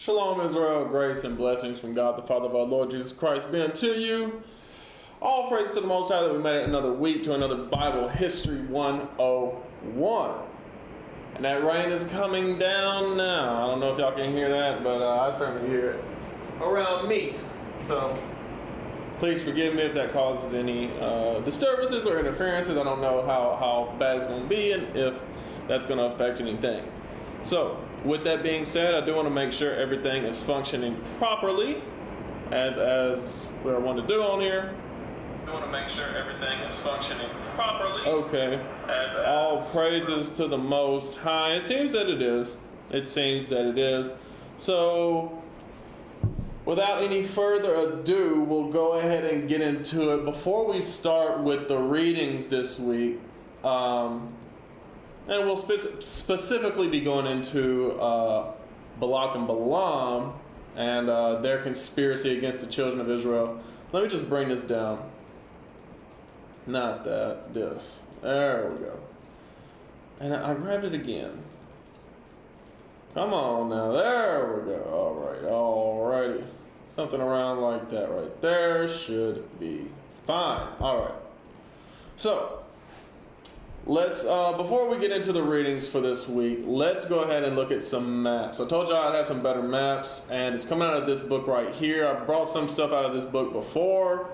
Shalom Israel, grace and blessings from God the Father of our Lord Jesus Christ be unto you. All praise to the Most High that we made it another week to another Bible History 101. And that rain is coming down now. I don't know if y'all can hear that, but I certainly hear it around me. So please forgive me if that causes any disturbances or interferences. I don't know how bad it's going to be and if that's going to affect anything. So, with that being said, I do want to make sure everything is functioning properly, as we want to do on here. I want to make sure everything is functioning properly. Okay. All praises to the Most High. It seems that it is. It seems that it is. So, without any further ado, we'll go ahead and get into it. Before we start with the readings this week, and we'll specifically be going into Balak and Balaam and their conspiracy against the children of Israel. Let me just bring this down. Not that, this. There we go. And I grabbed it again. Come on now, there we go. Alrighty. Something around like that right there should be fine. Alright. So, let's, before we get into the readings for this week, let's go ahead and look at some maps. I told y'all I'd have some better maps, and it's coming out of this book right here. I brought some stuff out of this book before,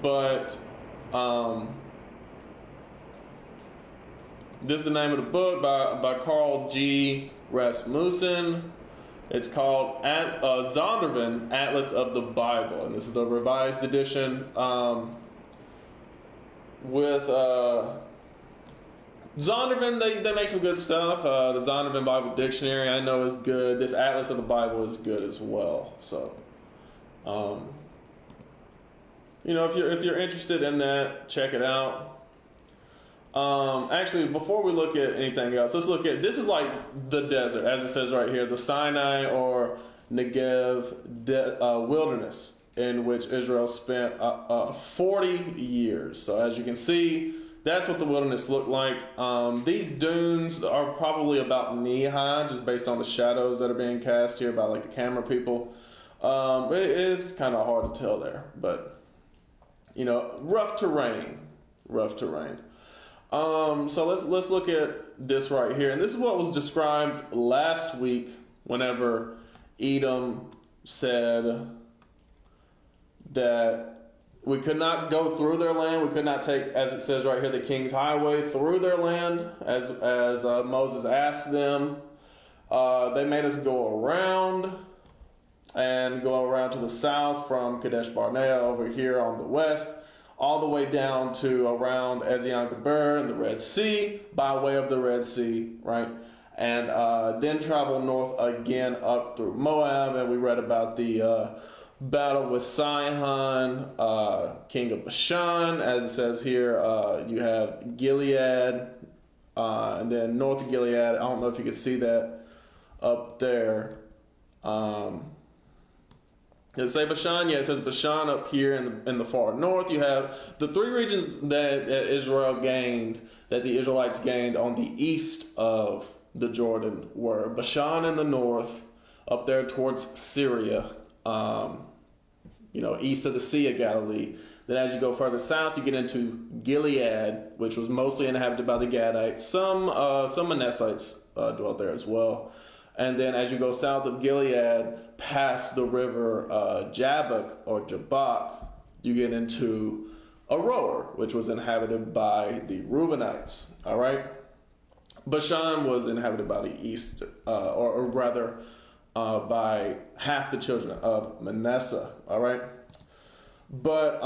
but this is the name of the book by Carl G. Rasmussen. It's called Zondervan, Atlas of the Bible, and this is the revised edition with Zondervan. They make some good stuff. The Zondervan Bible Dictionary I know is good. This Atlas of the Bible is good as well. So, you know, if you're interested in that, check it out. Actually, before we look at anything else, let's look at, this is like the desert, as it says right here, the Sinai or Negev wilderness, in which Israel spent 40 years. So as you can see, that's what the wilderness looked like. These dunes are probably about knee high, just based on the shadows that are being cast here by like the camera people. But it is kind of hard to tell there, but you know, rough terrain. So let's look at this right here, and this is what was described last week whenever Edom said that we could not go through their land. We could not take, as it says right here, the king's highway through their land, as Moses asked them. They made us go around to the south from Kadesh Barnea over here on the west, all the way down to around Ezion Geber and the Red Sea, by way of the Red Sea, right? And then travel north again up through Moab, and we read about the battle with Sihon, king of Bashan. As it says here, you have Gilead, and then north of Gilead, I don't know if you can see that up there. Does it say Bashan? Yeah, it says Bashan up here in the far north. You have the three regions that Israel gained, that the Israelites gained on the east of the Jordan, were Bashan in the north, up there towards Syria, you know, east of the Sea of Galilee. Then as you go further south, you get into Gilead, which was mostly inhabited by the Gadites. Some Manassites dwelt there as well. And then as you go south of Gilead, past the river Jabbok or Jabbok, you get into Aroer, which was inhabited by the Reubenites. All right? Bashan was inhabited by the east, or rather, by half the children of Manasseh. All right? But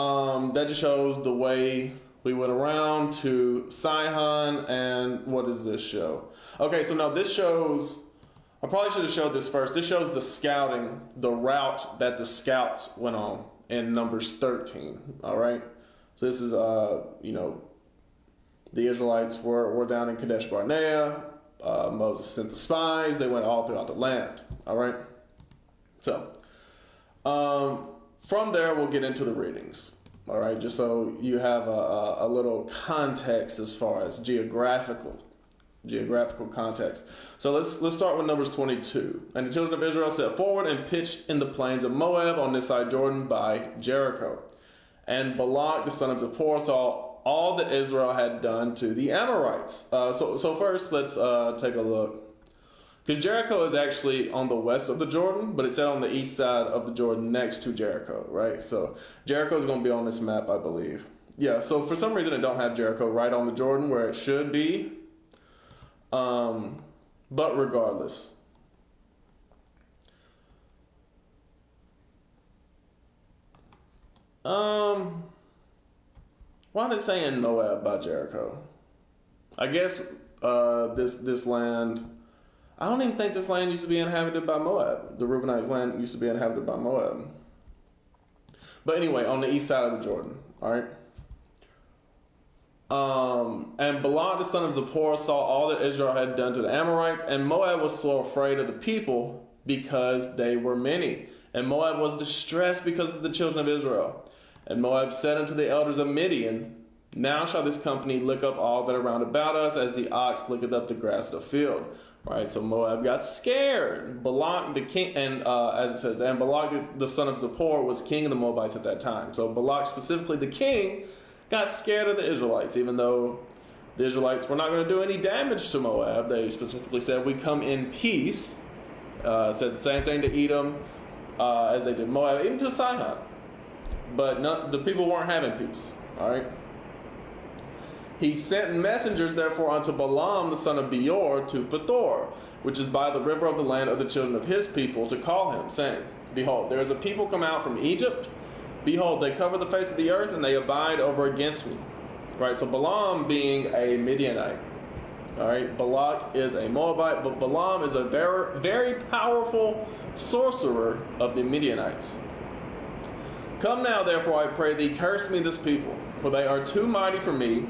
that just shows the way we went around to Sihon. And what does this show? Okay, so now this shows, I probably should have showed this first. This shows the scouting, the route that the scouts went on in Numbers 13. All right? So this is, you know, the Israelites were down in Kadesh Barnea. Moses sent the spies. They went all throughout the land. All right? So, from there, we'll get into the readings. All right? Just so you have a little context as far as geographical geographical context. So let's start with Numbers 22. And the children of Israel set forward and pitched in the plains of Moab on this side Jordan by Jericho. And Balak, the son of Zippor, saw all that Israel had done to the Amorites. So first, let's take a look. Because Jericho is actually on the west of the Jordan, but it's set on the east side of the Jordan next to Jericho, right? So Jericho is going to be on this map, I believe. Yeah, so for some reason it don't have Jericho right on the Jordan where it should be. But regardless. Why did it say in Moab by Jericho? I guess this land, I don't even think this land used to be inhabited by Moab. The Reubenites' land used to be inhabited by Moab. But anyway, on the east side of the Jordan, all right? And Balak, the son of Zippor, saw all that Israel had done to the Amorites, and Moab was so afraid of the people because they were many. And Moab was distressed because of the children of Israel. And Moab said unto the elders of Midian, now shall this company lick up all that are round about us, as the ox licketh up the grass of the field. Right, so Moab got scared. Balak the king, and as it says, and Balak the son of Zippor was king of the Moabites at that time. So Balak, specifically the king, got scared of the Israelites, even though the Israelites were not going to do any damage to Moab. They specifically said, we come in peace. Said the same thing to Edom as they did Moab, even to Sihon. But the people weren't having peace. All right. He sent messengers, therefore, unto Balaam, the son of Beor, to Pethor, which is by the river of the land of the children of his people, to call him, saying, behold, there is a people come out from Egypt. Behold, they cover the face of the earth, and they abide over against me. Right, so Balaam being a Midianite. All right, Balak is a Moabite, but Balaam is a very, very powerful sorcerer of the Midianites. Come now, therefore, I pray thee, curse me this people, for they are too mighty for me.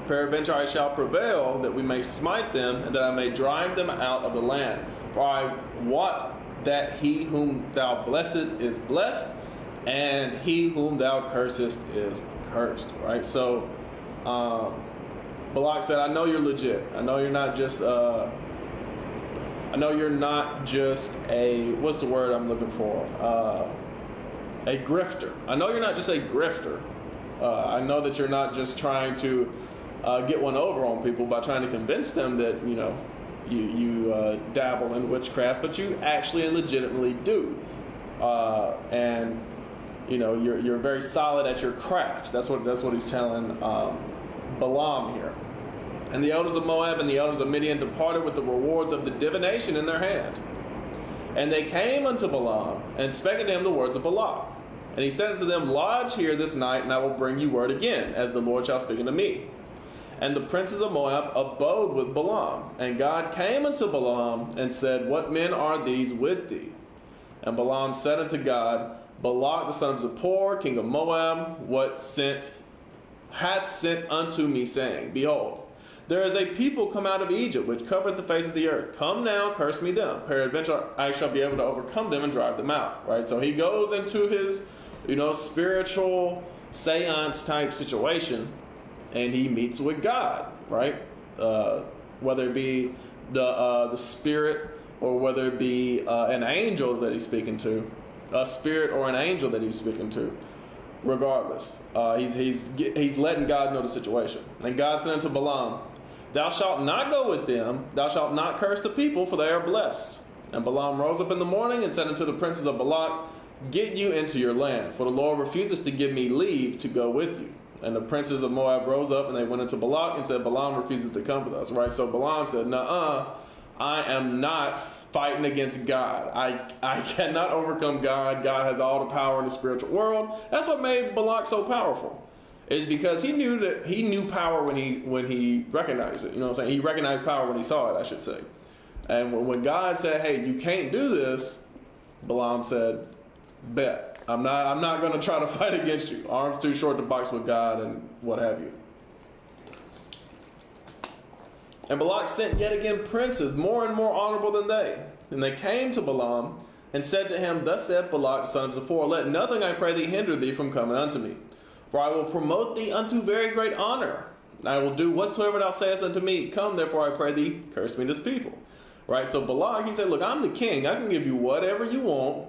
Peradventure I shall prevail, that we may smite them, and that I may drive them out of the land. For I wot that he whom thou blessed is blessed, and he whom thou cursest is cursed. Right? So, Balak said, I know you're legit. I know you're not just a, what's the word I'm looking for? A grifter. I know you're not just a grifter. I know that you're not just trying to get one over on people by trying to convince them that, you dabble in witchcraft, but you actually and legitimately do. And you're very solid at your craft. That's what he's telling Balaam here. And the elders of Moab and the elders of Midian departed with the rewards of the divination in their hand. And they came unto Balaam and spake unto him the words of Balak. And he said unto them, lodge here this night, and I will bring you word again, as the Lord shall speak unto me. And the princes of Moab abode with Balaam. And God came unto Balaam and said, what men are these with thee? And Balaam said unto God, Balak the son of Zippor, king of Moab, hath sent unto me, saying, behold, there is a people come out of Egypt, which covereth the face of the earth. Come now, curse me them. Peradventure I shall be able to overcome them and drive them out. Right? So he goes into his, spiritual seance type situation, and he meets with God, right? Whether it be the spirit, or whether it be an angel that he's speaking to, a spirit or an angel that he's speaking to. Regardless, he's letting God know the situation. And God said unto Balaam, thou shalt not go with them, thou shalt not curse the people, for they are blessed. And Balaam rose up in the morning and said unto the princes of Balak, get you into your land, for the Lord refuses to give me leave to go with you. And the princes of Moab rose up and they went into Balak and said, Balaam refuses to come with us. Right? So Balaam said, nuh-uh, I am not fighting against God. I cannot overcome God. God has all the power in the spiritual world. That's what made Balak so powerful. Is because he knew power when he recognized it. You know what I'm saying? He recognized power when he saw it, I should say. And when God said, hey, you can't do this, Balaam said, bet. I'm not going to try to fight against you. Arms too short to box with God and what have you. And Balak sent yet again princes, more and more honorable than they. And they came to Balaam and said to him, thus saith Balak the son of Zippor, let nothing, I pray thee, hinder thee from coming unto me. For I will promote thee unto very great honor, I will do whatsoever thou sayest unto me. Come, therefore, I pray thee, curse me this people. Right? So Balak, he said, look, I'm the king. I can give you whatever you want.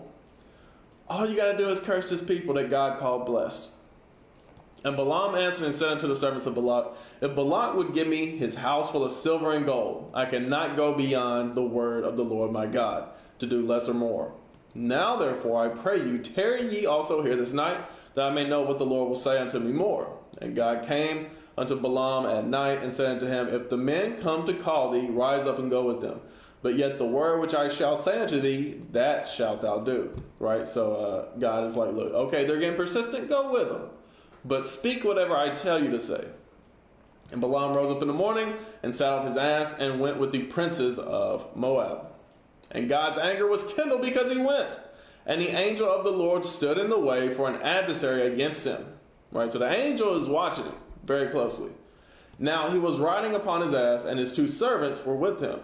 All you got to do is curse this people that God called blessed. And Balaam answered and said unto the servants of Balak, if Balak would give me his house full of silver and gold, I cannot go beyond the word of the Lord my God, to do less or more. Now therefore I pray you, tarry ye also here this night, that I may know what the Lord will say unto me more. And God came unto Balaam at night, and said unto him, if the men come to call thee, rise up and go with them. But yet the word which I shall say unto thee, that shalt thou do. Right? So God is like, look, okay, they're getting persistent, go with them. But speak whatever I tell you to say. And Balaam rose up in the morning, and saddled his ass, and went with the princes of Moab. And God's anger was kindled because he went. And the angel of the Lord stood in the way for an adversary against him. Right? So the angel is watching him very closely. Now he was riding upon his ass, and his two servants were with him.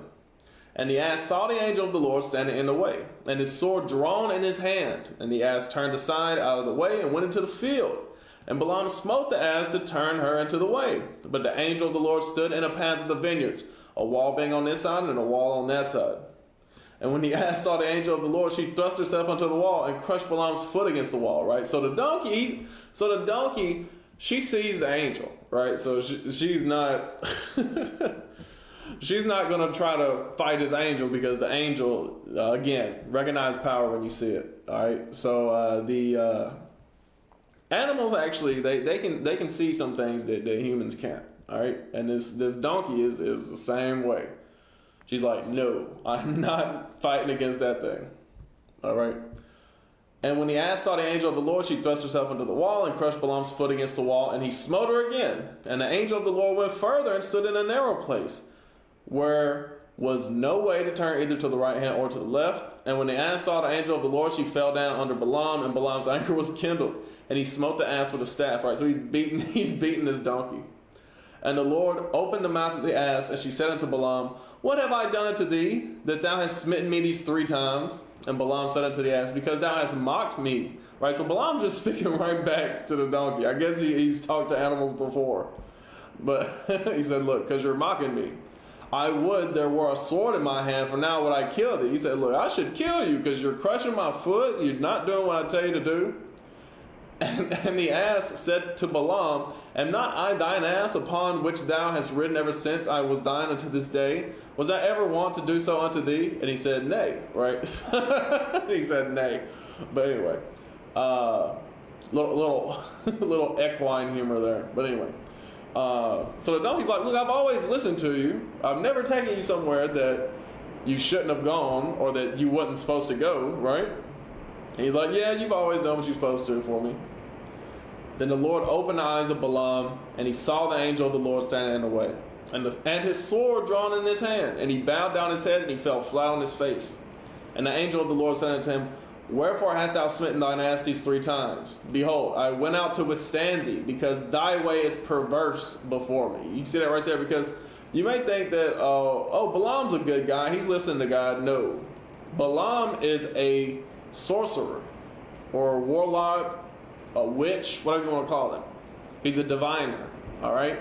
And the ass saw the angel of the Lord standing in the way, and his sword drawn in his hand. And the ass turned aside out of the way, and went into the field. And Balaam smote the ass to turn her into the way. But the angel of the Lord stood in a path of the vineyards, a wall being on this side and a wall on that side. And when the ass saw the angel of the Lord, she thrust herself onto the wall and crushed Balaam's foot against the wall. Right. So the donkey, she sees the angel. Right. So she's not, she's not going to try to fight this angel, because the angel, again, recognize power when you see it. All right. So the animals actually they can see some things that humans can't. All right. And this donkey is the same way. She's like, no, I'm not fighting against that thing. All right. And when the ass saw the angel of the Lord, she thrust herself into the wall and crushed Balaam's foot against the wall, and he smote her again. And the angel of the Lord went further and stood in a narrow place, where was no way to turn either to the right hand or to the left. And when the ass saw the angel of the Lord, she fell down under Balaam, and Balaam's anger was kindled, and he smote the ass with a staff. Right. So he's beating this donkey. And the Lord opened the mouth of the ass, and she said unto Balaam, what have I done unto thee, that thou hast smitten me these 3 times? And Balaam said unto the ass, because thou hast mocked me. Right, so Balaam's just speaking right back to the donkey. I guess he's talked to animals before. But he said, look, because you're mocking me. I would there were a sword in my hand, for now would I kill thee. He said, look, I should kill you, because you're crushing my foot. You're not doing what I tell you to do. And the ass said to Balaam, am not I thine ass, upon which thou hast ridden ever since I was thine unto this day? Was I ever wont to do so unto thee? And he said, nay. Right? He said, nay. But anyway, little equine humor there. But anyway, so the donkey's like, look, I've always listened to you. I've never taken you somewhere that you shouldn't have gone, or that you wasn't supposed to go, right? And he's like, yeah, you've always done what you're supposed to for me. Then the Lord opened the eyes of Balaam, and he saw the angel of the Lord standing in the way, and his sword drawn in his hand. And he bowed down his head, and he fell flat on his face. And the angel of the Lord said unto him, wherefore hast thou smitten thine ass these 3 times? Behold, I went out to withstand thee, because thy way is perverse before me. You can see that right there, because you may think that, Balaam's a good guy. He's listening to God. No. Balaam is a sorcerer, or a warlock, a witch, whatever you want to call him. He's a diviner, all right?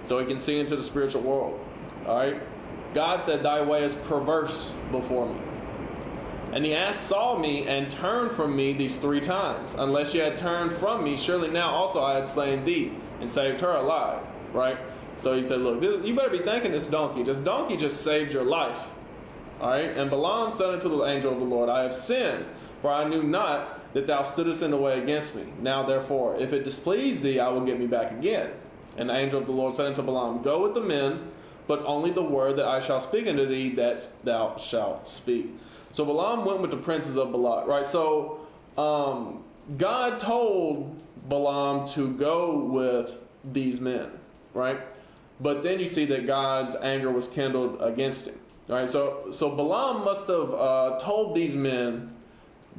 So he can see into the spiritual world, all right? God said, thy way is perverse before me. And the ass saw me and turned from me these 3 times. Unless you had turned from me, surely now also I had slain thee and saved her alive, right? So he said, look, you better be thanking this donkey. This donkey just saved your life, all right? And Balaam said unto the angel of the Lord, I have sinned, for I knew not that thou stoodest in the way against me. Now therefore, if it displease thee, I will get me back again. And the angel of the Lord said unto Balaam, go with the men, but only the word that I shall speak unto thee, that thou shalt speak. So Balaam went with the princes of Balak, right? So God told Balaam to go with these men, right? But then you see that God's anger was kindled against him, right? So Balaam must have told these men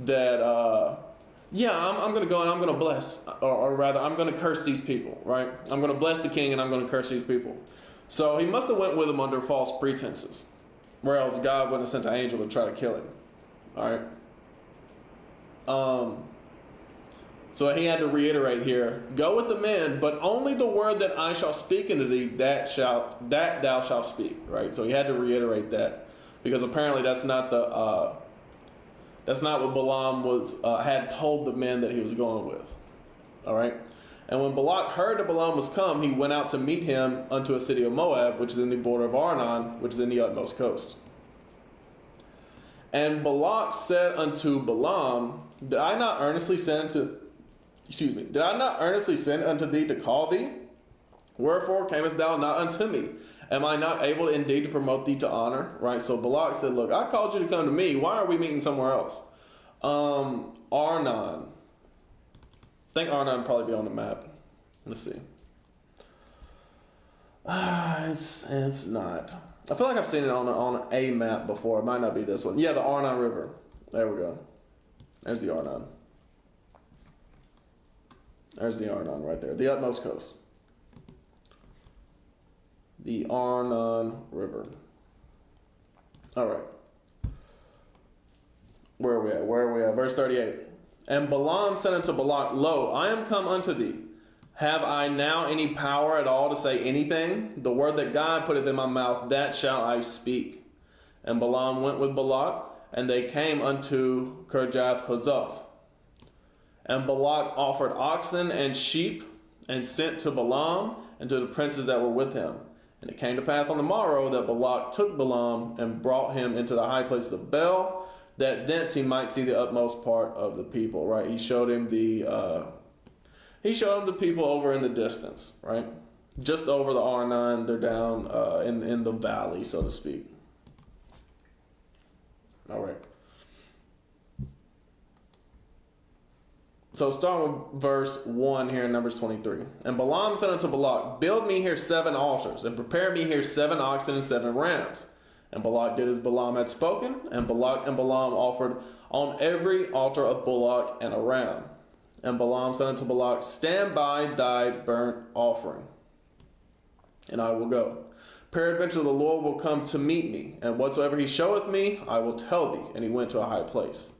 that, I'm going to go and I'm going to bless, or rather, I'm going to curse these people, right? I'm going to bless the king and I'm going to curse these people. So he must have went with them under false pretenses, where else God wouldn't have sent an angel to try to kill him, all right? So he had to reiterate here, go with the men, but only the word that I shall speak unto thee, that thou shalt speak. Right? So he had to reiterate that, because apparently that's not what Balaam had told the men that he was going with. All right? And when Balak heard that Balaam was come, he went out to meet him unto a city of Moab, which is in the border of Arnon, which is in the utmost coast. And Balak said unto Balaam, Did I not earnestly send unto thee to call thee? Wherefore camest thou not unto me? Am I not able indeed to promote thee to honor? Right? So Balak said, look, I called you to come to me. Why are we meeting somewhere else? Arnon. I think Arnon would probably be on the map. Let's see. It's not. I feel like I've seen it on a map before. It might not be this one. Yeah, the Arnon River. There we go. There's the Arnon. There's the Arnon right there. The utmost coast. The Arnon River. All right. Where are we at? Verse 38. And Balaam said unto Balak, Lo, I am come unto thee. Have I now any power at all to say anything? The word that God putteth in my mouth, that shall I speak. And Balaam went with Balak, and they came unto Kirjath Huzoth. And Balak offered oxen and sheep, and sent to Balaam and to the princes that were with him. And it came to pass on the morrow that Balak took Balaam and brought him into the high places of Bel, that thence he might see the utmost part of the people. Right? He showed him the people over in the distance. Right? Just over the Arnon, they're down in the valley, so to speak. All right. So start with verse 1 here in Numbers 23. And Balaam said unto Balak, Build me here 7 altars, and prepare me here 7 oxen and 7 rams. And Balak did as Balaam had spoken, and Balak and Balaam offered on every altar a bullock and a ram. And Balaam said unto Balak, Stand by thy burnt offering, and I will go. Peradventure the Lord will come to meet me, and whatsoever he showeth me, I will tell thee. And he went to a high place.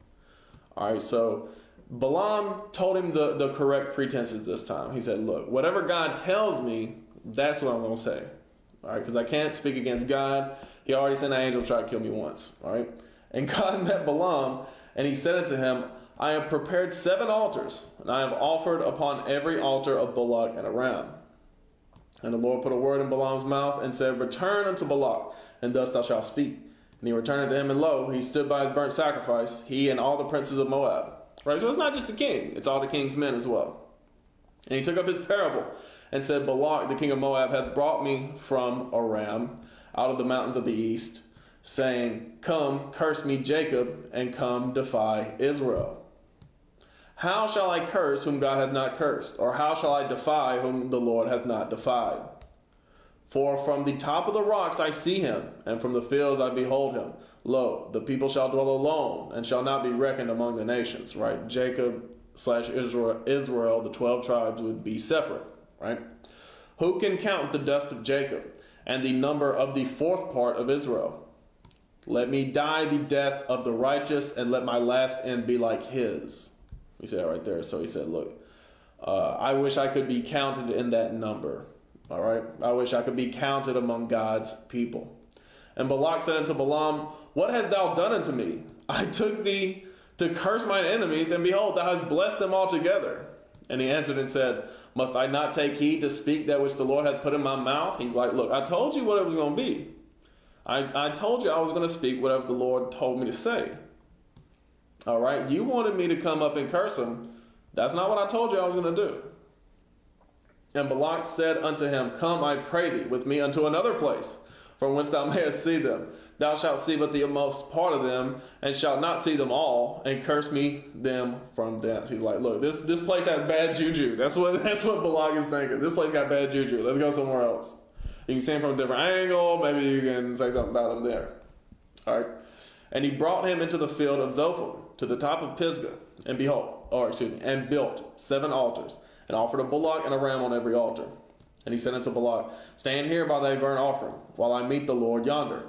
All right, so Balaam told him the correct pretenses this time. He said, look, whatever God tells me, that's what I'm going to say. All right, because I can't speak against God. He already sent an angel to try to kill me once. All right, and God met Balaam, and he said unto him, I have prepared 7 altars, and I have offered upon every altar a bullock and a ram. And the Lord put a word in Balaam's mouth and said, Return unto Balak, and thus thou shalt speak. And he returned unto him, and lo, he stood by his burnt sacrifice, he and all the princes of Moab. Right, so it's not just the king, it's all the king's men as well. And he took up his parable and said, Balak, the king of Moab, hath brought me from Aram, out of the mountains of the east, saying, Come, curse me Jacob, and come defy Israel. How shall I curse whom God hath not cursed? Or how shall I defy whom the Lord hath not defied? For from the top of the rocks I see him, and from the fields I behold him. Lo, the people shall dwell alone, and shall not be reckoned among the nations. Right? Jacob/Israel, the 12 tribes would be separate. Right? Who can count the dust of Jacob, and the number of the 4th part of Israel? Let me die the death of the righteous, and let my last end be like his. We see that right there. So he said, look, I wish I could be counted in that number. All right? I wish I could be counted among God's people. And Balak said unto Balaam, What hast thou done unto me? I took thee to curse mine enemies, and behold, thou hast blessed them altogether. And he answered and said, Must I not take heed to speak that which the Lord hath put in my mouth? He's like, look, I told you what it was going to be. I told you I was going to speak whatever the Lord told me to say. All right, you wanted me to come up and curse him. That's not what I told you I was going to do. And Balak said unto him, Come, I pray thee, with me unto another place, from whence thou mayest see them. Thou shalt see but the most part of them, and shalt not see them all, and curse me them from thence. He's like, look, this place has bad juju. That's what Balak is thinking. This place got bad juju. Let's go somewhere else. You can see him from a different angle. Maybe you can say something about him there. All right. And he brought him into the field of Zophim, to the top of Pisgah, and and built 7 altars, and offered a bullock and a ram on every altar. And he said unto Balak, Stand here by thy burnt offering, while I meet the Lord yonder.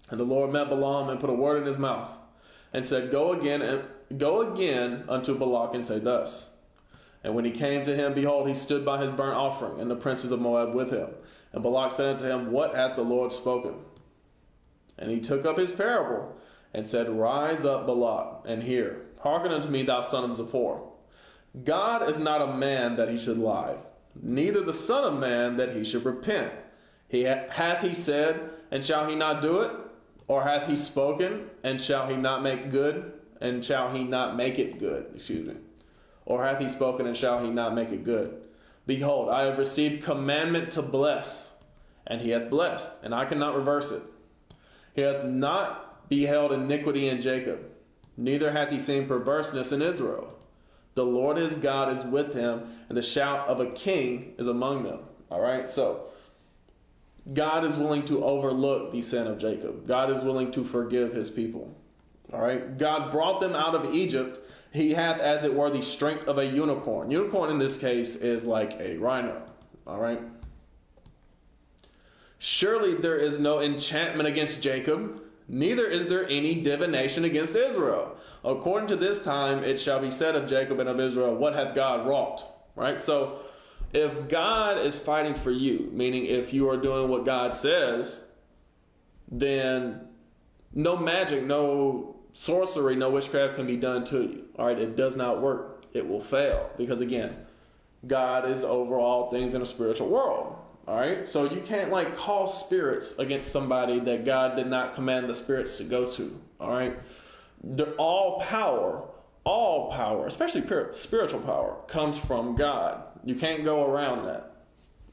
And the Lord met Balaam, and put a word in his mouth. and said, Go again unto Balak and say thus. And when he came to him, behold, he stood by his burnt offering, and the princes of Moab with him. And Balak said unto him, What hath the Lord spoken? And he took up his parable, and said, Rise up, Balak, and hear. Hearken unto me, thou son of Zippor. God is not a man that he should lie, neither the son of man that he should repent. Hath he said, and shall he not do it? Or hath he spoken, and shall he not make good? And shall he not make it good? Excuse me. Or hath he spoken, and shall he not make it good? Behold, I have received commandment to bless, and he hath blessed, and I cannot reverse it. He hath not beheld iniquity in Jacob, neither hath he seen perverseness in Israel. The Lord his God is with him, and the shout of a king is among them. All right, so God is willing to overlook the sin of Jacob. God is willing to forgive his people. All right, God brought them out of Egypt. He hath, as it were, the strength of a unicorn. Unicorn in this case is like a rhino. All right. Surely there is no enchantment against Jacob, neither is there any divination against Israel. According to this time, it shall be said of Jacob and of Israel, What hath God wrought? Right? So if God is fighting for you, meaning if you are doing what God says, then no magic, no sorcery, no witchcraft can be done to you. All right, it does not work. It will fail because, again, God is over all things in the spiritual world. All right, so you can't like call spirits against somebody that God did not command the spirits to go to. All right, all power, especially spiritual power, comes from God. You can't go around that.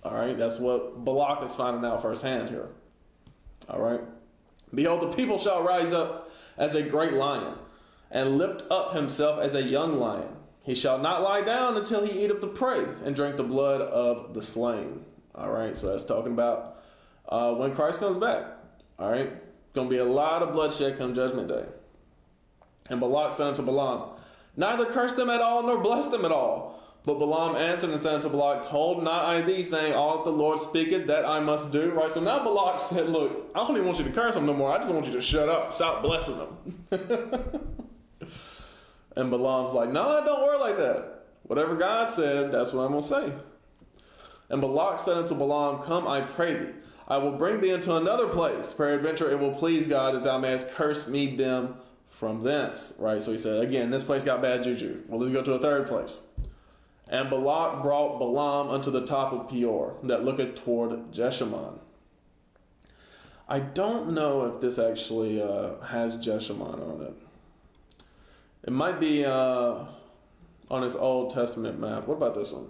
All right, that's what Balak is finding out firsthand here. All right, behold, the people shall rise up as a great lion, and lift up himself as a young lion. He shall not lie down until he eat of the prey, and drink the blood of the slain. All right, so that's talking about when Christ comes back. All right, going to be a lot of bloodshed come Judgment Day. And Balak said unto Balaam, Neither curse them at all, nor bless them at all. But Balaam answered and said unto Balak, Told not I thee, saying, All that the Lord speaketh, that I must do? Right, so now Balak said, Look, I don't even want you to curse them no more. I just want you to shut up. Stop blessing them. And Balaam's like, No, don't worry like that. Whatever God said, that's what I'm going to say. And Balak said unto Balaam, Come, I pray thee. I will bring thee into another place. Peradventure it will please God that thou mayest curse me them from thence. Right, so he said, again, this place got bad juju. Well, let's go to a third place. And Balak brought Balaam unto the top of Peor, that looketh toward Jeshimon. I don't know if this actually has Jeshimon on it. It might be on his Old Testament map. What about this one?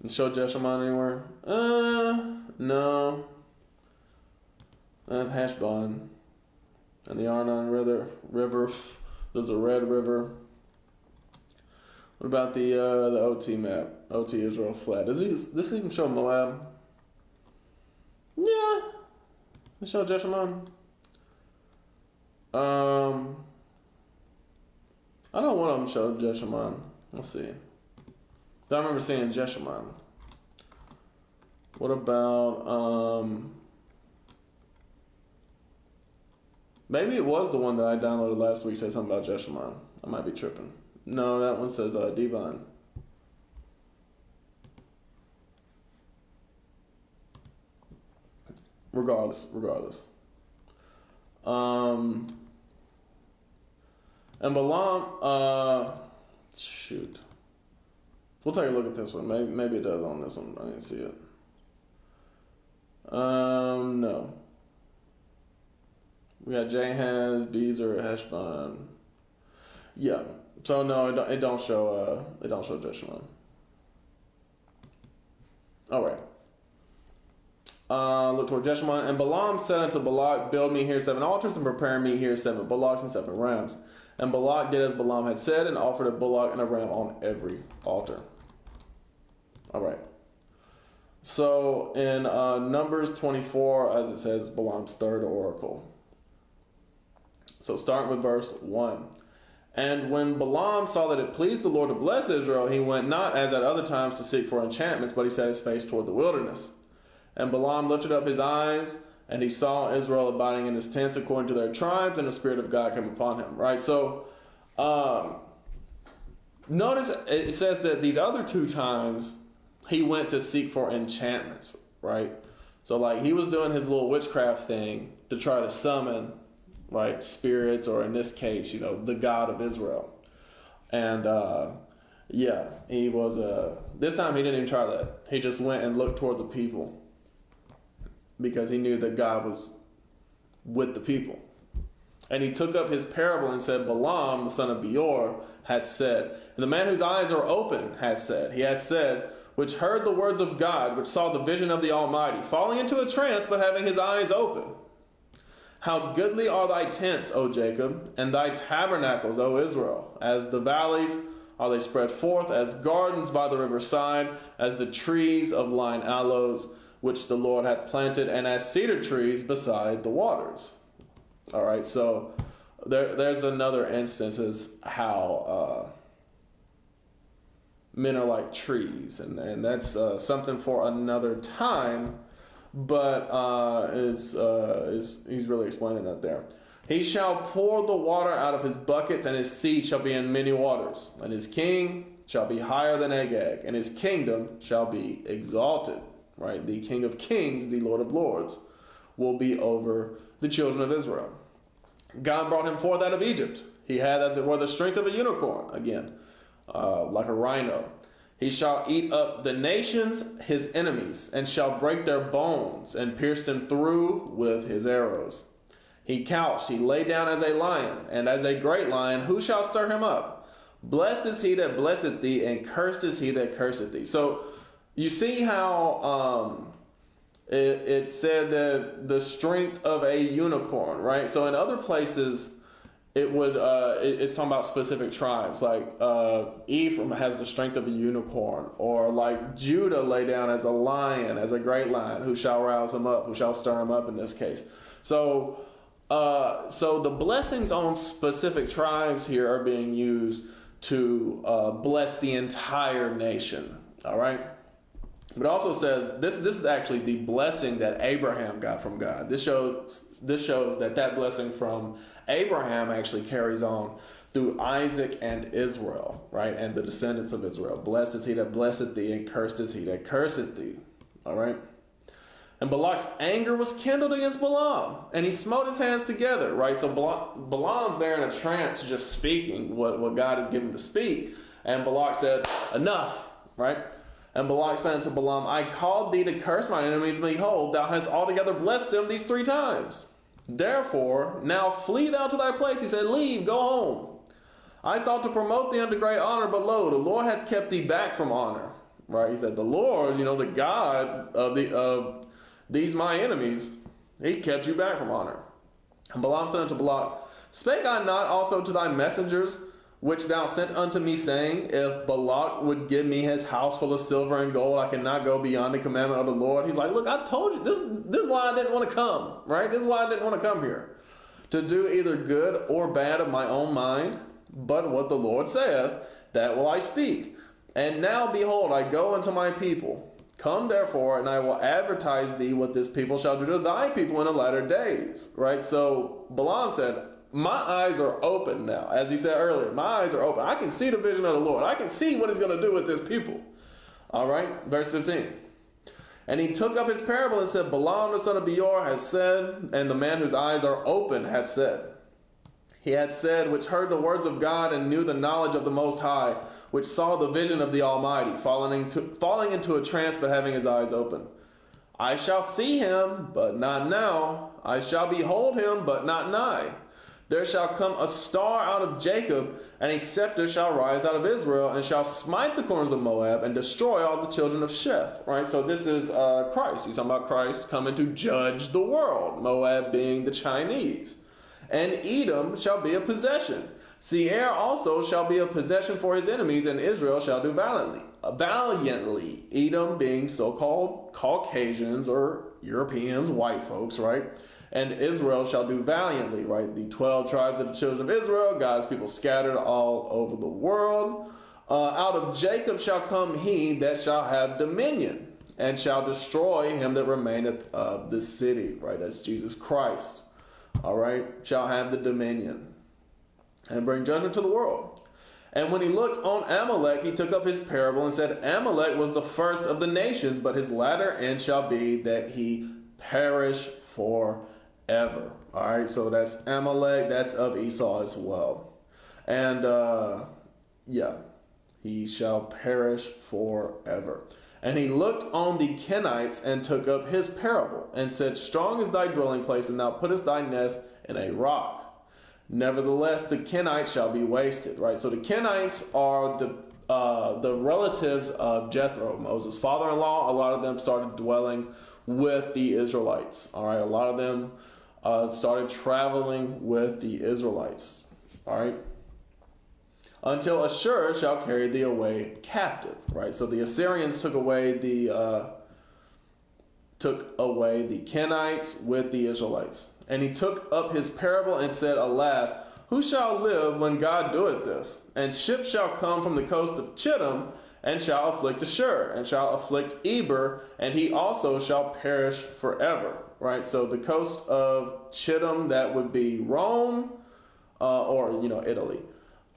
You show Jeshimon anywhere? No. That's Heshbon. And the Arnon River. There's a Red River. What about the OT map? OT Israel flat. Does this even show Moab? Yeah. It show Jeshimon. I know one of them showed Jeshimon. Let's see. I remember seeing Jeshimon. What about maybe it was the one that I downloaded last week said something about Jeshimon. I might be tripping. No, that one says Devon. Regardless. And Balaam, shoot. We'll take a look at this one. Maybe it does on this one. I didn't see it. No. We got Jahaz, Bezer, Heshbon. Yeah. So no, it don't show Jeshimon. All right. Look toward Jeshimon. And Balaam said unto Balak, Build me here 7 altars, and prepare me here 7 bullocks and 7 rams. And Balak did as Balaam had said, and offered a bullock and a ram on every altar. All right. So in Numbers 24, as it says, Balaam's third oracle. So starting with verse 1. And when Balaam saw that it pleased the Lord to bless Israel, he went not as at other times to seek for enchantments, but he set his face toward the wilderness. And Balaam lifted up his eyes And he saw Israel abiding in his tents according to their tribes, and the Spirit of God came upon him. Right? So, notice it says that these other 2 times he went to seek for enchantments. Right? So, like, he was doing his little witchcraft thing to try to summon, right, spirits, or in this case, the God of Israel. And, he was, this time he didn't even try that. He just went and looked toward the people because he knew that God was with the people. And he took up his parable and said, Balaam, the son of Beor, had said, and the man whose eyes are open had said, he had said, which heard the words of God, which saw the vision of the Almighty, falling into a trance, but having his eyes open. How goodly are thy tents, O Jacob, and thy tabernacles, O Israel, as the valleys are they spread forth, as gardens by the riverside, as the trees of line aloes, which the Lord hath planted, and as cedar trees beside the waters. All right, so there's another instance as how men are like trees, and that's something for another time, but he's really explaining that there. He shall pour the water out of his buckets, and his seed shall be in many waters. And his king shall be higher than Agag, and his kingdom shall be exalted. Right? The King of Kings, the Lord of Lords, will be over the children of Israel. God brought him forth out of Egypt. He had, as it were, the strength of a unicorn, again, like a rhino. He shall eat up the nations, his enemies, and shall break their bones, and pierce them through with his arrows. He couched, he lay down as a lion, and as a great lion, who shall stir him up? Blessed is he that blesseth thee, and cursed is he that curseth thee. So you see how it said that the strength of a unicorn, right? So in other places, it's talking about specific tribes, like Ephraim has the strength of a unicorn, or like Judah lay down as a lion, as a great lion, who shall rouse him up, who shall stir him up in this case. So the blessings on specific tribes here are being used to bless the entire nation. All right. But it also says this is actually the blessing that Abraham got from God. This shows that blessing from Abraham actually carries on through Isaac and Israel, right? And the descendants of Israel. Blessed is he that blesseth thee, and cursed is he that curseth thee. All right. And Balak's anger was kindled against Balaam, and he smote his hands together, right? So Balaam's there in a trance just speaking what God has given him to speak. And Balak said, enough, right? And Balak said unto Balaam, I called thee to curse mine enemies, and behold, thou hast altogether blessed them these 3 times. Therefore, now flee thou to thy place. He said, leave, go home. I thought to promote thee unto great honor, but lo, the Lord hath kept thee back from honor. Right? He said, the Lord, the God of these my enemies, he kept you back from honor. And Balaam said unto Balak, spake I not also to thy messengers, which thou sent unto me, saying, if Balak would give me his house full of silver and gold, I cannot go beyond the commandment of the Lord. He's like, look, I told you, this is why I didn't want to come, right? This is why I didn't want to come here, to do either good or bad of my own mind, but what the Lord saith, that will I speak. And now, behold, I go unto my people. Come therefore, and I will advertise thee what this people shall do to thy people in the latter days. Right? So Balaam said, my eyes are open now. As he said earlier, my eyes are open. I can see the vision of the Lord. I can see what he's going to do with this people. All right? Verse 15. And he took up his parable and said, Balaam the son of Beor has said, and the man whose eyes are open had said. He had said, which heard the words of God and knew the knowledge of the Most High, which saw the vision of the Almighty, falling into a trance, but having his eyes open. I shall see him, but not now. I shall behold him, but not nigh. There shall come a star out of Jacob, and a scepter shall rise out of Israel, and shall smite the corners of Moab, and destroy all the children of Sheth. Right? So this is Christ. He's talking about Christ coming to judge the world, Moab being the Chinese. And Edom shall be a possession. Seir also shall be a possession for his enemies, and Israel shall do valiantly. Edom being so-called Caucasians or Europeans, white folks, right? And Israel shall do valiantly, right? The 12 tribes of the children of Israel, God's people scattered all over the world. Out of Jacob shall come he that shall have dominion. and shall destroy him that remaineth of the city. Right, that's Jesus Christ. All right, shall have the dominion and bring judgment to the world. And when he looked on Amalek, he took up his parable and said, Amalek was the first of the nations, but his latter end shall be that he perish forever. All right, so that's Amalek. That's of Esau as well. And he shall perish forever. And he looked on the Kenites and took up his parable and said, strong is thy dwelling place, and thou puttest thy nest in a rock. Nevertheless, the Kenites shall be wasted. Right. So the Kenites are the relatives of Jethro, Moses' father-in-law. A lot of them started dwelling with the Israelites. All right. A lot of them started traveling with the Israelites. All right. Until Ashur shall carry thee away captive. Right. So the Assyrians took away the Kenites with the Israelites. And he took up his parable and said, alas, who shall live when God doeth this? And ships shall come from the coast of Chittim, and shall afflict Ashur, and shall afflict Eber, and he also shall perish forever. Right? So the coast of Chittim, that would be Rome, or Italy,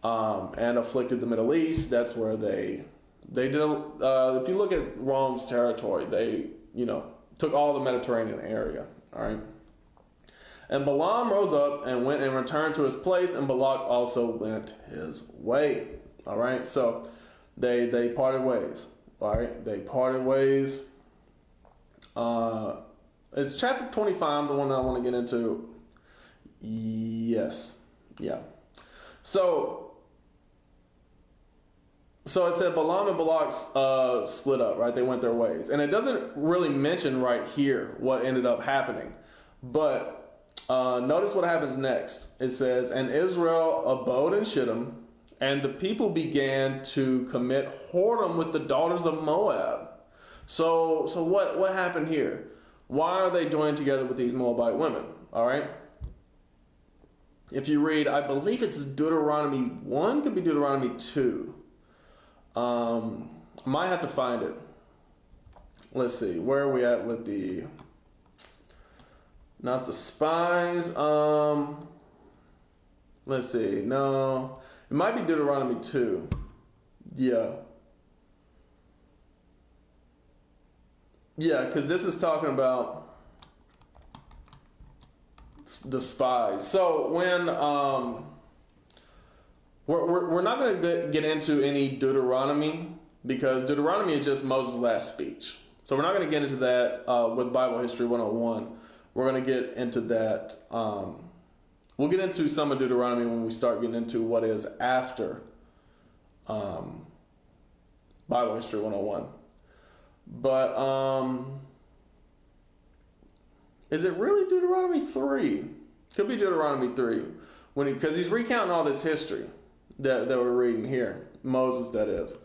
and afflicted the Middle East. That's where they did. If you look at Rome's territory, they took all the Mediterranean area. All right. And Balaam rose up and went and returned to his place, and Balak also went his way. All right, so they parted ways. All right, they parted ways. Is chapter 25 the one that I want to get into? Yes, yeah. So it said Balaam and Balak split up. Right, they went their ways, and it doesn't really mention right here what ended up happening, but. Notice what happens next. It says, and Israel abode in Shittim, and the people began to commit whoredom with the daughters of Moab. So what happened here? Why are they joined together with these Moabite women? All right. If you read, I believe it's Deuteronomy 1, could be Deuteronomy 2. Might have to find it. Let's see, where are we at with the... Not the spies. Let's see. No. It might be Deuteronomy 2. Yeah. Yeah, because this is talking about the spies. So when we're not going to get into any Deuteronomy, because Deuteronomy is just Moses' last speech. So we're not going to get into that with Bible History 101. We're going to get into that. We'll get into some of Deuteronomy when we start getting into what is after Bible History 101. But is it really Deuteronomy 3? Could be Deuteronomy 3. Because he's recounting all this history that we're reading here. Moses, that is.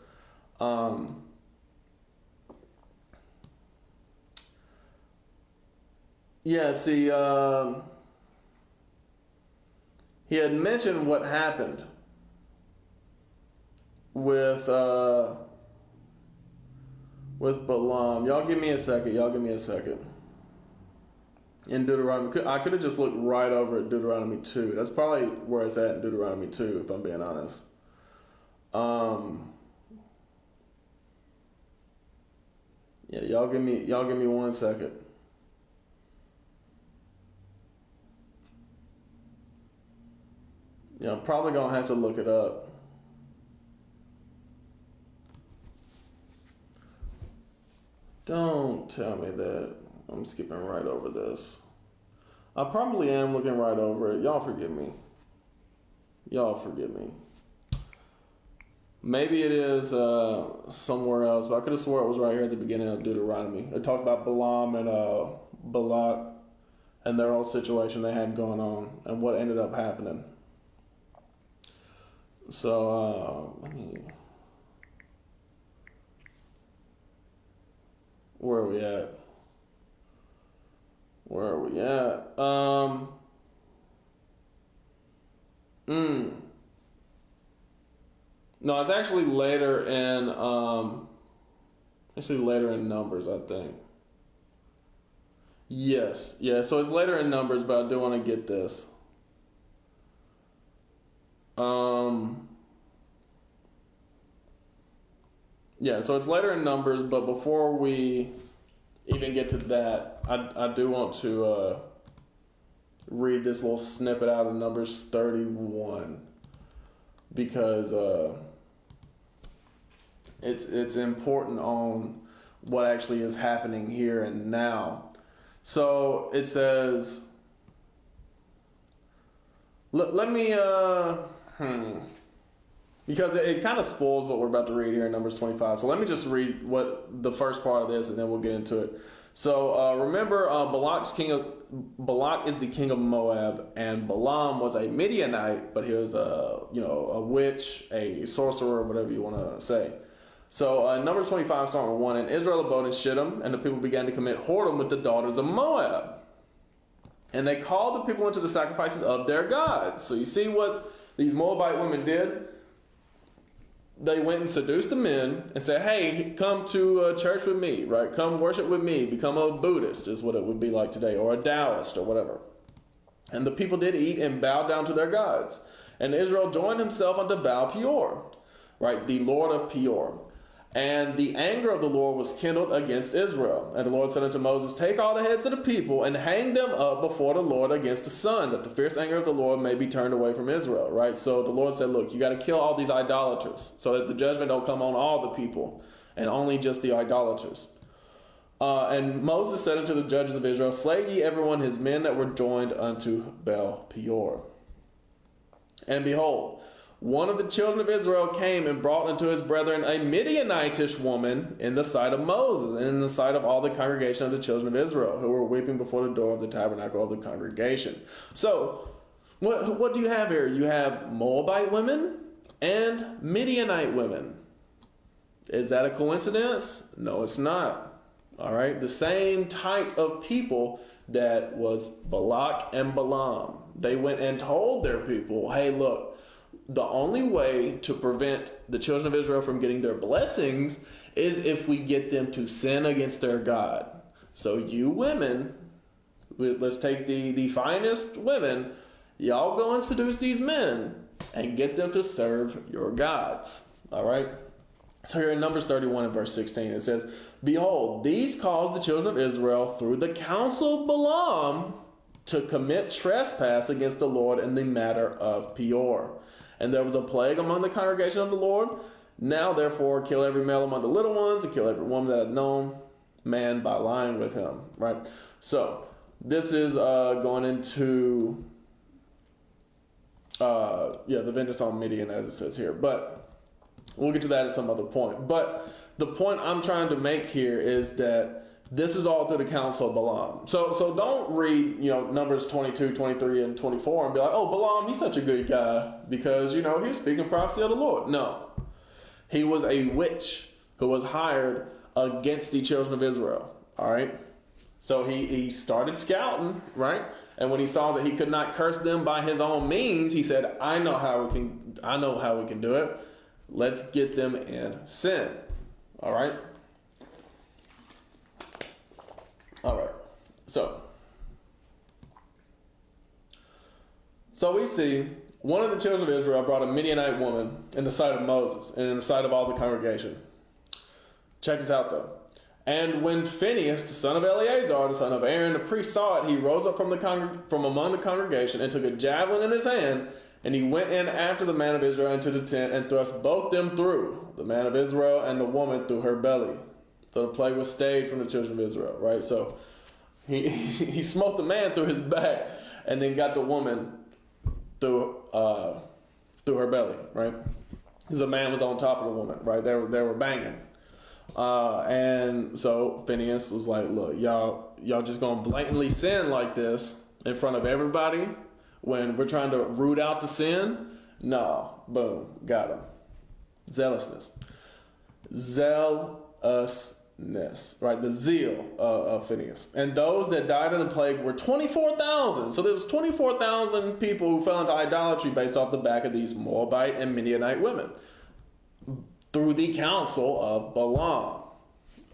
Yeah, see, he had mentioned what happened with Balaam. Y'all give me a second. In Deuteronomy, I could have just looked right over at Deuteronomy 2. That's probably where it's at in Deuteronomy 2, if I'm being honest. Yeah, y'all give me 1 second. Yeah, I'm probably going to have to look it up. Don't tell me that I'm skipping right over this. I probably am looking right over it. Y'all forgive me. Maybe it is somewhere else, but I could have swore it was right here at the beginning of Deuteronomy. It talks about Balaam and Balak and their whole situation they had going on and what ended up happening. So, where are we at? No, it's actually later in Actually, later in Numbers, I think. Yes, yeah. So it's later in Numbers, but I do want to get this. Yeah, so it's later in Numbers, but before we even get to that, I do want to read this little snippet out of Numbers 31 because it's important on what actually is happening here and now. So it says, let me because it kind of spoils what we're about to read here in Numbers 25. So let me just read what the first part of this, and then we'll get into it. So remember, Balak is the king of Moab, and Balaam was a Midianite, but he was a witch, a sorcerer, whatever you want to say. So Numbers 25, starting with 1, and Israel abode in Shittim, and the people began to commit whoredom with the daughters of Moab. And they called the people into the sacrifices of their gods. So you see what these Moabite women did? They went and seduced the men and said, hey, come to church with me, right? Come worship with me. Become a Buddhist is what it would be like today, or a Taoist or whatever. And the people did eat and bowed down to their gods. And Israel joined himself unto Baal Peor, right? The Lord of Peor. And the anger of the Lord was kindled against Israel. And the Lord said unto Moses, take all the heads of the people and hang them up before the Lord against the sun, that the fierce anger of the Lord may be turned away from Israel, right? So the Lord said, look, you got to kill all these idolaters so that the judgment don't come on all the people and only just the idolaters. And Moses said unto the judges of Israel, slay ye everyone his men that were joined unto Baal Peor. And behold, one of the children of Israel came and brought unto his brethren a Midianitish woman in the sight of Moses and in the sight of all the congregation of the children of Israel, who were weeping before the door of the tabernacle of the congregation. So, what do you have here? You have Moabite women and Midianite women. Is that a coincidence? No, it's not. All right, the same type of people that was Balak and Balaam. They went and told their people, hey, look, the only way to prevent the children of Israel from getting their blessings is if we get them to sin against their God. So you women, let's take the finest women, y'all go and seduce these men and get them to serve your gods. All right? So here in Numbers 31 and verse 16, it says, behold, these caused the children of Israel through the counsel of Balaam to commit trespass against the Lord in the matter of Peor. And there was a plague among the congregation of the Lord. Now, therefore, kill every male among the little ones, and kill every woman that hath known man by lying with him. Right? So, this is going into, the vengeance on Midian, as it says here. But we'll get to that at some other point. But the point I'm trying to make here is that this is all through the counsel of Balaam. So don't read, Numbers 22, 23, and 24 and be like, oh, Balaam, he's such a good guy because, he was speaking prophecy of the Lord. No. He was a witch who was hired against the children of Israel. All right? So he started scouting, right? And when he saw that he could not curse them by his own means, he said, I know how we can do it. Let's get them in sin. All right? All right, so we see one of the children of Israel brought a Midianite woman in the sight of Moses and in the sight of all the congregation. Check this out, though. And when Phinehas, the son of Eleazar, the son of Aaron, the priest, saw it, he rose up from among the congregation and took a javelin in his hand, and he went in after the man of Israel into the tent and thrust both them through, the man of Israel and the woman through her belly. So the plague was stayed from the children of Israel, right? So he smote the man through his back and then got the woman through her belly, right? Because the man was on top of the woman, right? They were banging. And so Phinehas was like, look, y'all just gonna blatantly sin like this in front of everybody when we're trying to root out the sin? No. Boom. Got him. Zealousness. Right, the zeal of Phinehas. And those that died in the plague were 24,000. So there was 24,000 people who fell into idolatry based off the back of these Moabite and Midianite women through the counsel of Balaam.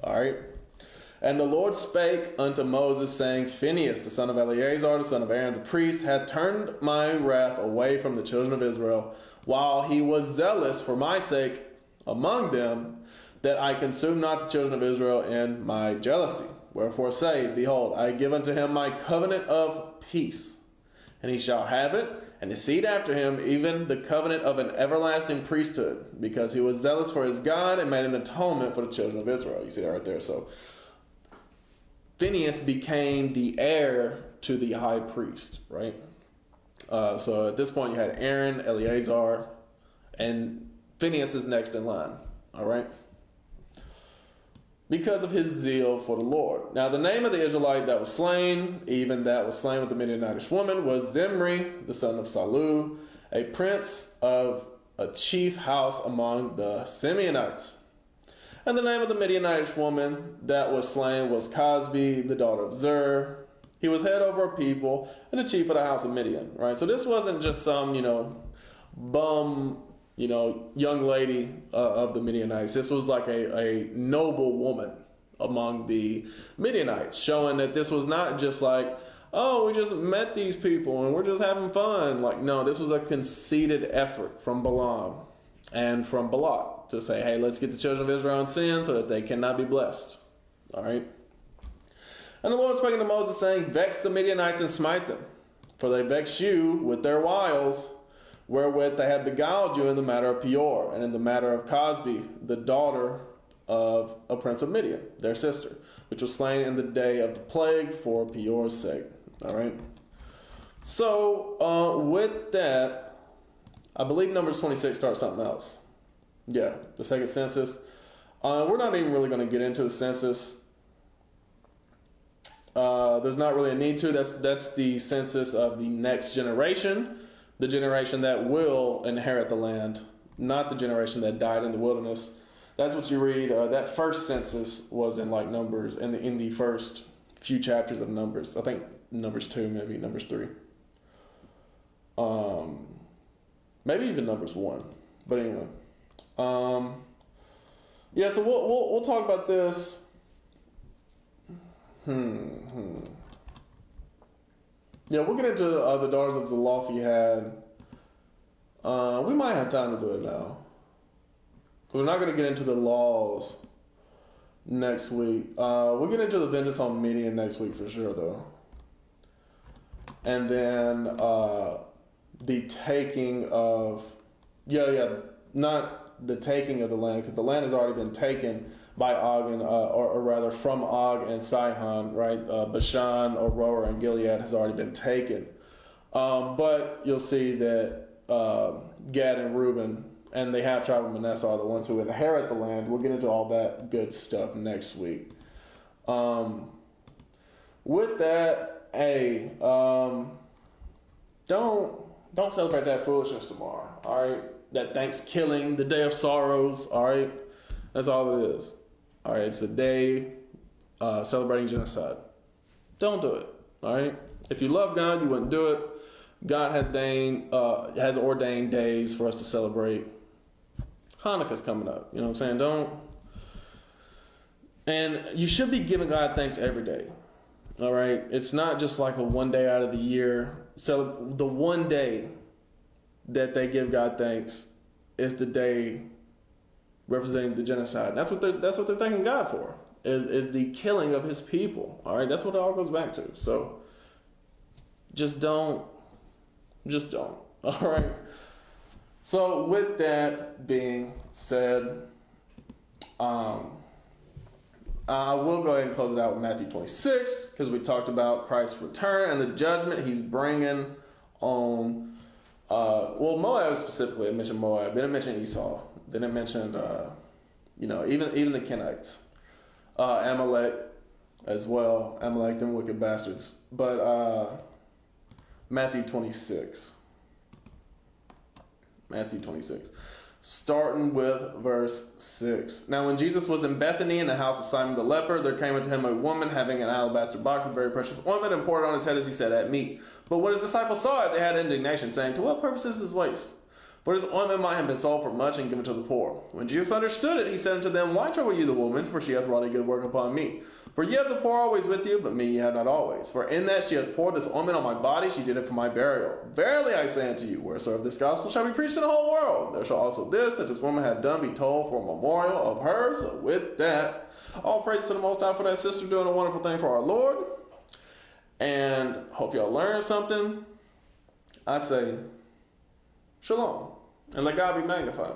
All right. And the Lord spake unto Moses, saying, Phinehas, the son of Eleazar, the son of Aaron, the priest, had turned my wrath away from the children of Israel, while he was zealous for my sake among them, that I consume not the children of Israel in my jealousy. Wherefore say, Behold, I give unto him my covenant of peace, and he shall have it, and his seed after him, even the covenant of an everlasting priesthood, because he was zealous for his God and made an atonement for the children of Israel. You see that right there. So Phinehas became the heir to the high priest, right? So at this point you had Aaron, Eleazar, and Phinehas is next in line, all right? Because of his zeal for the Lord. Now the name of the Israelite that was slain, even that was slain with the Midianitish woman, was Zimri, the son of Salu, a prince of a chief house among the Simeonites. And the name of the Midianitish woman that was slain was Cosbi, the daughter of Zer. He was head over a people and the chief of the house of Midian, right? So this wasn't just some, bum, young lady of the Midianites. This was like a noble woman among the Midianites, showing that this was not just like, oh, we just met these people and we're just having fun. Like, no, this was a conceited effort from Balaam and from Balak to say, hey, let's get the children of Israel in sin so that they cannot be blessed. All right. And the Lord spake unto Moses, saying, Vex the Midianites and smite them, for they vex you with their wiles, wherewith they have beguiled you in the matter of Peor, and in the matter of Cosbi, the daughter of a prince of Midian, their sister, which was slain in the day of the plague for Peor's sake. All right. So with that, I believe Numbers 26 starts something else. Yeah, the second census. We're not even really going to get into the census. There's not really a need to. That's the census of the next generation, the generation that will inherit the land, not the generation that died in the wilderness. That's what you read. That first census was in like Numbers, in the first few chapters of Numbers. I think Numbers 2, maybe Numbers 3. Maybe even Numbers 1. But anyway. Yeah, so we'll talk about this. Yeah, we'll get into the daughters of Zelophehad. We might have time to do it now. We're not going to get into the laws next week. We'll get into the vengeance on Midian next week for sure, though. And then the taking of... not the taking of the land, because the land has already been taken by Og, and, or rather from Og and Sihon, right? Bashan, Aurora, and Gilead has already been taken. But you'll see that Gad and Reuben and the half tribe of Manasseh are the ones who inherit the land. We'll get into all that good stuff next week. With that, hey, don't celebrate that foolishness tomorrow, all right? That Thanksgiving, the day of sorrows, all right? That's all it is. All right, it's a day celebrating genocide. Don't do it, all right? If you love God, you wouldn't do it. God has ordained days for us to celebrate. Hanukkah's coming up, you know what I'm saying? And you should be giving God thanks every day, all right? It's not just like a one day out of the year. So the one day that they give God thanks is the day representing the genocide. That's what they're thanking God for, is the killing of his people. All right, that's what it all goes back to. So just don't. All right. So with that being said, I will go ahead and close it out with Matthew 26, because we talked about Christ's return and the judgment he's bringing on. Moab specifically. I mentioned Moab. Then I mentioned Esau. Then I mentioned, even the Kenites. Amalek as well. Amalek, them wicked bastards. But Matthew 26. Starting with verse 6. Now when Jesus was in Bethany in the house of Simon the leper, there came unto him a woman having an alabaster box of very precious ointment, and poured it on his head as he sat at meat. But when his disciples saw it, they had indignation, saying, To what purpose is this waste? For his ointment might have been sold for much and given to the poor. When Jesus understood it, he said unto them, Why trouble you the woman? For she hath wrought a good work upon me. For ye have the poor always with you, but me ye have not always. For in that she hath poured this ointment on my body, she did it for my burial. Verily I say unto you, wheresoever this gospel shall be preached in the whole world, there shall also this that this woman hath done be told for a memorial of her. So with that, all praise to the Most High for that sister doing a wonderful thing for our Lord. And hope y'all learned something. I say, shalom, and let God be magnified.